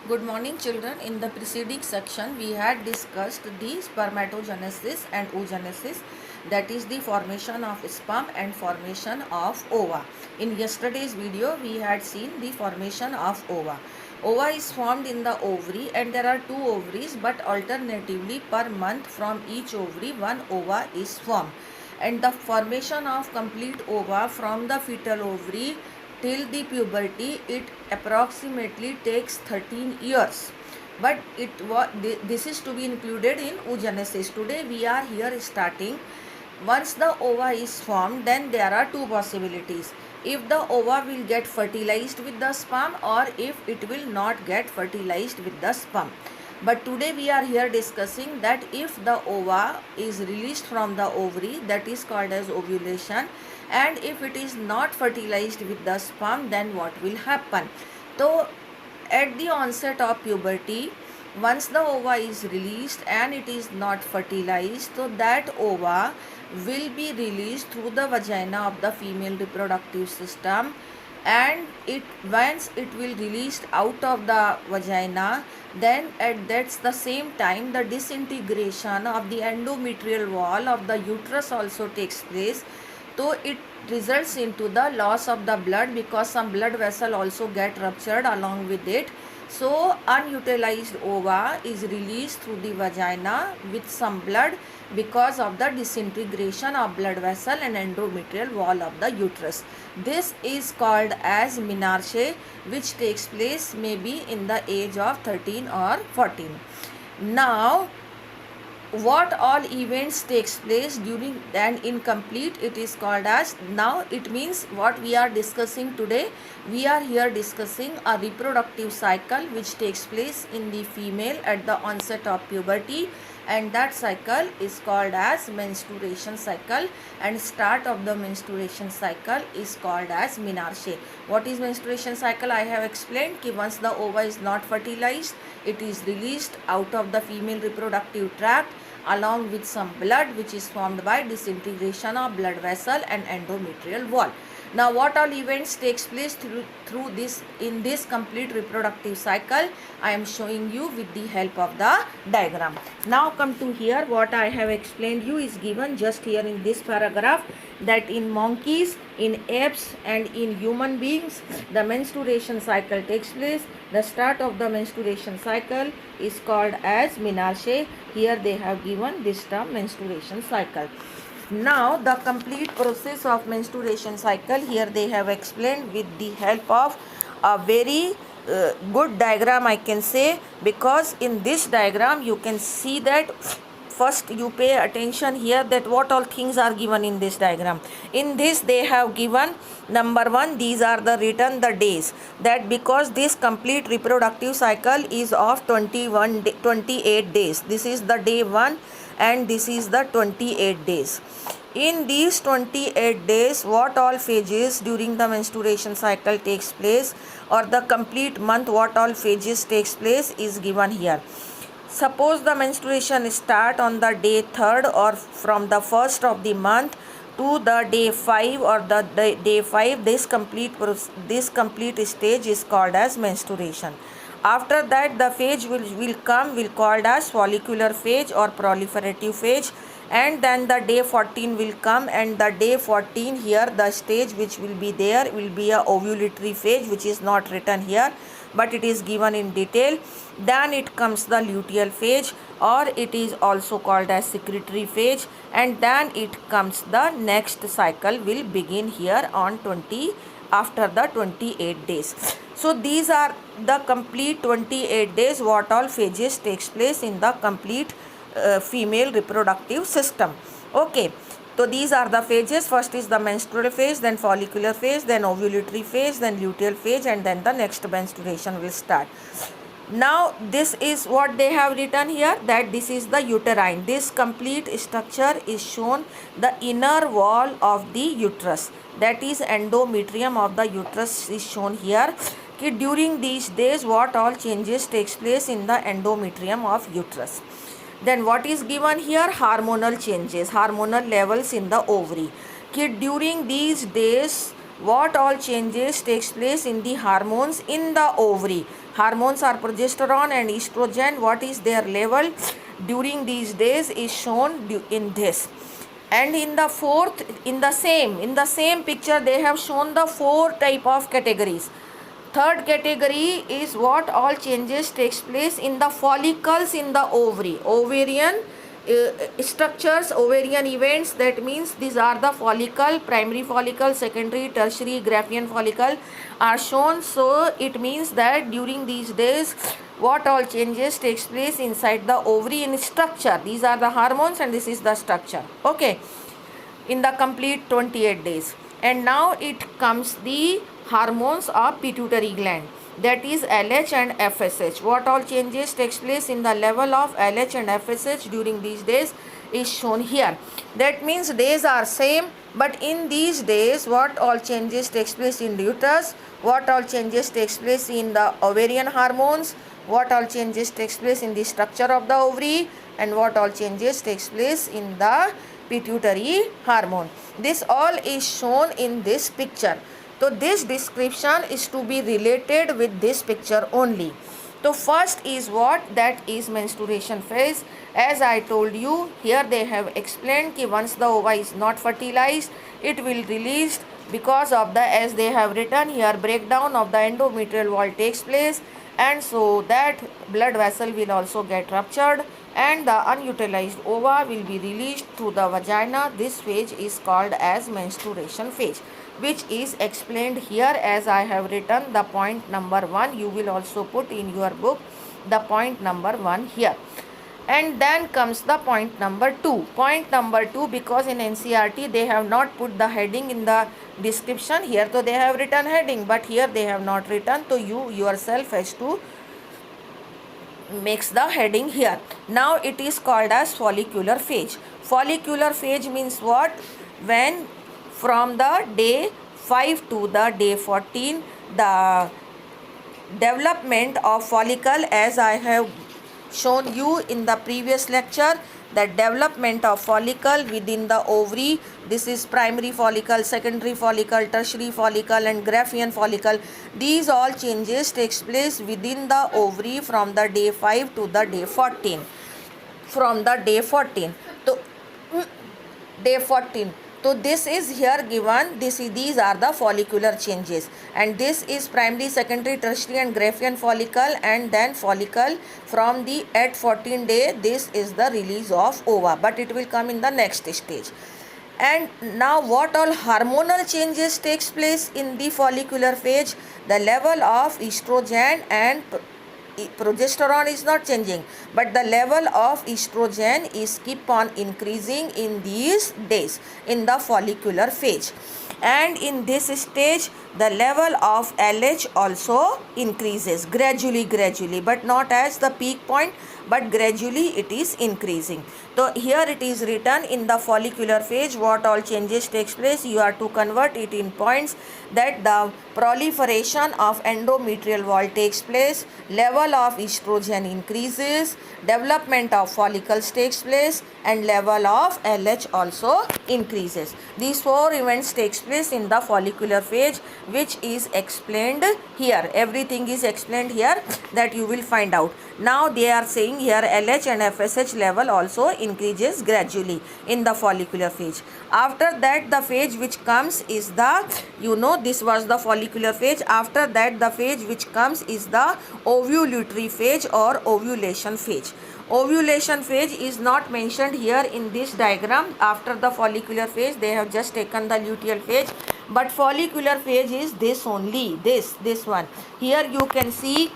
Good morning, children. In the preceding section, we had discussed the spermatogenesis and oogenesis, that is the formation of sperm and formation of ova. In yesterday's video, we had seen the formation of ova. Ova is formed in the ovary and there are two ovaries, but alternatively per month from each ovary one ova is formed. And the formation of complete ova from the fetal ovary till the puberty, it approximately takes 13 years, but this is to be included in oogenesis. Today we are here starting. Once the ova is formed, then there are two possibilities: if the ova will get fertilized with the sperm or if it will not get fertilized with the sperm. But today we are here discussing that if the ova is released from the ovary, that is called as ovulation, and if it is not fertilized with the sperm, then what will happen? So at the onset of puberty, once the ova is released and it is not fertilized, so that ova will be released through the vagina of the female reproductive system, and once it will released out of the vagina, then that's the same time the disintegration of the endometrial wall of the uterus also takes place. So it results into the loss of the blood, because some blood vessel also get ruptured along with it. So unutilized ova is released through the vagina with some blood because of the disintegration of blood vessel and endometrial wall of the uterus. This is called as menarche, which takes place maybe in the age of 13 or 14. Now what all events takes place during an incomplete, it is called as, now it means what we are discussing today, we are here discussing a reproductive cycle which takes place in the female at the onset of puberty, and that cycle is called as menstruation cycle, and start of the menstruation cycle is called as menarche. What is menstruation cycle? I have explained कि once the ova is not fertilized, it is released out of the female reproductive tract along with some blood which is formed by disintegration of blood vessel and endometrial wall. Now what all events takes place through this in this complete reproductive cycle, I am showing you with the help of the diagram. Now come to here, what I have explained you is given just here in this paragraph, that in monkeys, in apes and in human beings the menstruation cycle takes place. The start of the menstruation cycle is called as menarche. Here they have given this term menstruation cycle. Now the complete process of menstruation cycle, here they have explained with the help of a very good diagram, I can say, because in this diagram you can see that first you pay attention here that what all things are given in this diagram. In this they have given, number one, these are the written the days, that because this complete reproductive cycle is of 28 days. This is the day 1 and this is the 28 days. In these 28 days, what all phases during the menstruation cycle takes place, or the complete month what all phases takes place is given here. Suppose the menstruation start on the day 3rd or from the 1st of the month to the day 5 or the day 5, this complete stage is called as menstruation. After that the phase will called as follicular phase or proliferative phase, and then the day 14 will come, and the day 14 here the stage which will be there will be a ovulatory phase, which is not written here but it is given in detail. Then it comes the luteal phase, or it is also called as secretory phase, and then it comes the next cycle will begin here on after the 28 days. So these are the complete 28 days what all phases takes place in the complete female reproductive system. Okay, so these are the phases. First is the menstrual phase, then follicular phase, then ovulatory phase, then luteal phase, and then the next menstruation will start. Now this is what they have written here, that this is the uterine. This complete structure is shown, the inner wall of the uterus, that is endometrium of the uterus is shown here. During these days what all changes takes place in the endometrium of uterus. Then what is given here? Hormonal changes, hormonal levels in the ovary. During these days what all changes takes place in the hormones in the ovary. Hormones are progesterone and estrogen. What is their level during these days is shown in this. And in the fourth, in the same picture, they have shown the 4 type of categories. Third category is what all changes takes place in the follicles in the ovary. Ovarian structures, ovarian events, that means these are the follicle, primary follicle, secondary, tertiary, Graafian follicle are shown. So it means that during these days what all changes takes place inside the ovary in structure. These are the hormones and this is the structure. Okay, in the complete 28 days. And now it comes the hormones of pituitary gland, that is LH and FSH. What all changes takes place in the level of LH and FSH during these days is shown here. That means days are same, but in these days what all changes takes place in the uterus, what all changes takes place in the ovarian hormones, what all changes takes place in the structure of the ovary, and what all changes takes place in the pituitary hormone. This all is shown in this picture. So this description is to be related with this picture only. So first is what? That is menstruation phase. As I told you, here they have explained that once the ova is not fertilized, it will release because of the, as they have written here, breakdown of the endometrial wall takes place, and so that blood vessel will also get ruptured and the unutilized ova will be released through the vagina. This phase is called as menstruation phase, which is explained here as I have written the point number 1. You will also put in your book the point number 1 here. And then comes the point number 2. Point number 2, because in NCERT they have not put the heading in the description here, so they have written heading, but here they have not written, so you yourself has to makes the heading here. Now it is called as follicular phase. Follicular phase means what? When from the day 5 to the day 14, the development of follicle, as I have shown you in the previous lecture, the development of follicle within the ovary. This is primary follicle, secondary follicle, tertiary follicle and Graafian follicle. These all changes takes place within the ovary from the day 5 to the day 14. From the day 14 to day 14. So this is here given, these are the follicular changes, and this is primary, secondary, tertiary and Graafian follicle, and then follicle from the at 14 day, this is the release of ova, but it will come in the next stage. And now what all hormonal changes takes place in the follicular phase? The level of estrogen and progesterone is not changing, but the level of estrogen is keep on increasing in these days in the follicular phase. And in this stage the level of LH also increases gradually, but not as the peak point, but gradually it is increasing. So here it is written in the follicular phase what all changes takes place. You are to convert it in points, that the proliferation of endometrial wall takes place, level of estrogen increases, development of follicles takes place, and level of LH also increases. These 4 events takes place in the follicular phase, which is explained here. Everything is explained here that you will find out. Now they are saying here LH and FSH level also increases gradually in the follicular phase. After that the phase which comes is the, this was the follicular phase. After that the phase which comes is the ovulatory phase or ovulation phase. Ovulation phase is not mentioned here in this diagram. After the follicular phase they have just taken the luteal phase, but follicular phase is this only, this one. Here you can see